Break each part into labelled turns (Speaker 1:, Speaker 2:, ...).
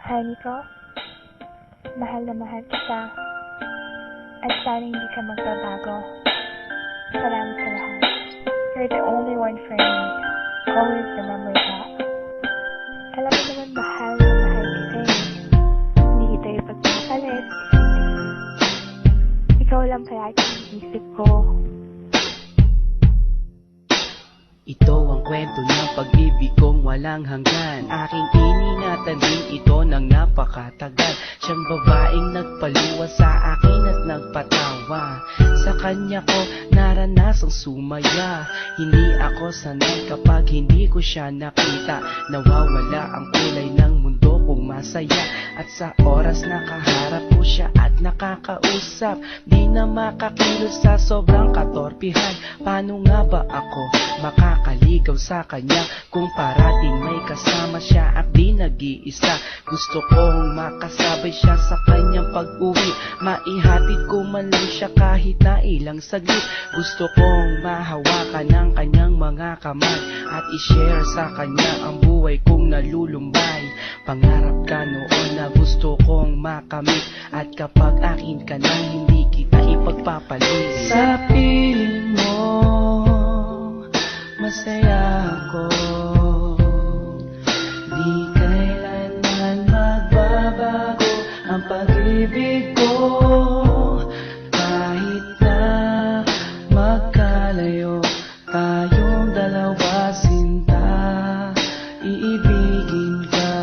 Speaker 1: Nico, mahal na mahal kita at sana hindi ka magbabago. Salamat sa lahat. You're the only one for me. Always remember that. Alam mo naman mahal na mahal kita eh. Hindi kita ipagpapalit. Ikaw lang palagi ang isip ko.
Speaker 2: Ito ang kwento ng pag-ibig kong walang hanggan. Aking iningatan din ito ng napakatagal. Siyang babaeng nagpaluwa sa akin at nagpatawa. Sa kanya ko naranasang sumaya. Hindi ako sanay kapag hindi ko siya nakita. Nawawala ang kulay ng mundo kong masaya. At sa oras nakaharap ko siya at nakakausap, di na makakilos sa sobrang katorpihan. Paano nga ba ako makakaligaw sa kanya kung parating may kasama siya at di nag-iisa? Gusto kong makasabay siya sa kanyang pag-uwi, maihatid ko man lang siya kahit na ilang saglit. Gusto kong mahawakan ng kanyang mga kamay at i-share sa kanya ang buhay kong nalulumbay. Pangarap ka noon na gusto kong makamit, at kapag akin ka na hindi kita ipagpapalit. Sa piling mo masaya ako, di kailanman magbabago ang pag-ibig ko. Kahit na magkalayo tayong dalawa, sinta, iibigin ka.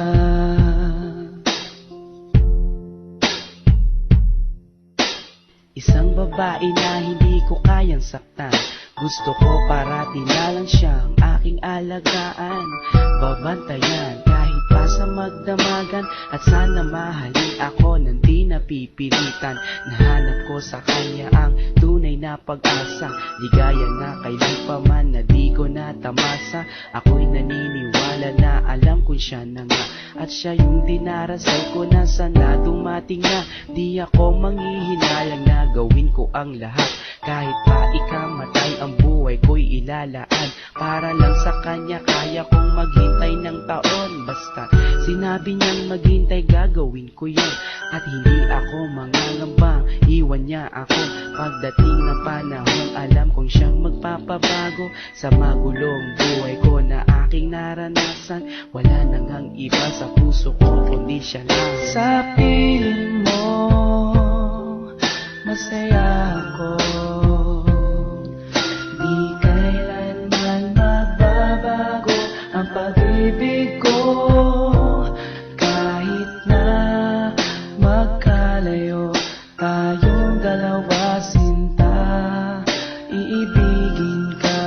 Speaker 2: Isang babae na hindi ko kayang saktan, gusto ko parati na lang siyang aking alagaan, babantayan kahit pa sa magdamagan. At sana mahalin ako nang di napipilitan. Nahanap ko sa kanya ang tunay na pag-asa, ligaya na kailan pa man na di ko natamasa. Ako'y naniniwala na alam kong siya na nga, at siya yung dinarasal ko na sana dumating na. Di ako manghihinayang na gawin ko ang lahat, kahit pa ikamatay ang buhay ko'y ilalaan. Para lang sa kanya kaya kong maghintay ng taon. Basta sinabi niyang maghintay gagawin ko yun, at hindi ako mangangambang iwan niya ako. Pagdating ng panahon alam kong siyang magpapabago sa magulong buhay ko na aking naranasan. Wala nang ang iba sa puso ko kundi siya lang. Sa piling mo masaya ako, di kailanman magbabago ang pag-ibig ko. Kahit na magkalayo tayong dalawa, sinta, iibigin ka.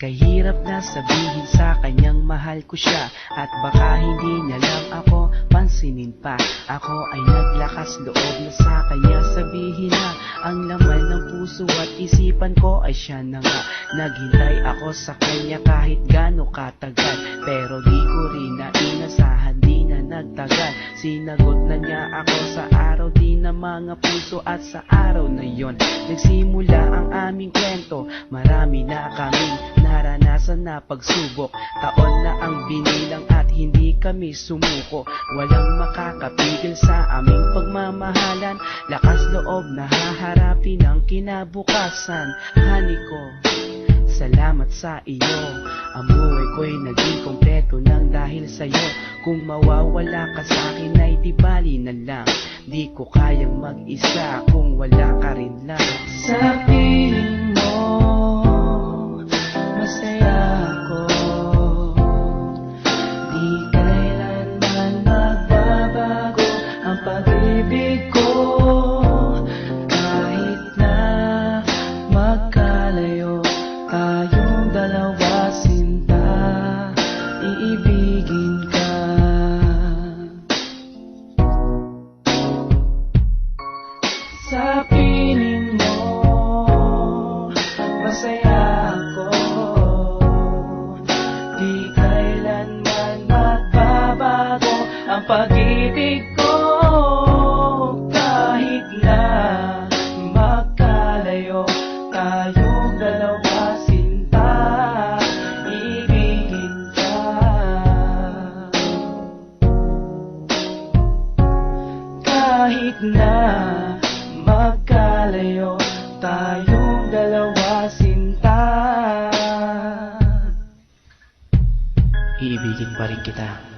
Speaker 2: Kahirap na sabihin sa kanyang mahal ko siya, at baka hindi niya lang ako pansinin pa. Ako ay naglakas loob na sa kanya sabihin na ang laman ng puso at isipan ko ay siya na nga. Naghintay ako sa kanya kahit gaano katagal, pero di ko rin na inasahan, di na nagtagal. Sinagot na niya ako sa araw di na mga puso, at sa araw na yon nagsimula ang aming kwento. Marami na kaming naranasan na pagsubok, taon na ang binilang at hindi kami sumuko. Walang makakapigil sa aming pagmamahalan, lakas loob na haharapin ang kinabukasan. Honey ko, salamat sa iyo, ang buhay ko'y naging kompleto nang dahil sa'yo. Kung mawawala ka sa'kin ay di bali na lang, di ko kayang mag-isa kung wala ka rin lang. Sa piling mo masaya ako, di kailanman magbabago ang pag-ibig ko. Kahit na magkalayo tayong dalawa, sinta, iibigin ka. Sa piling mo masaya ako, di kailanman magbabago ang pag-ibig ko. Kahit na magkalayo tayong dalawa, sinta, iibigin na magkalayo tayong dalawa, sinta. Iibigin pa rin kita.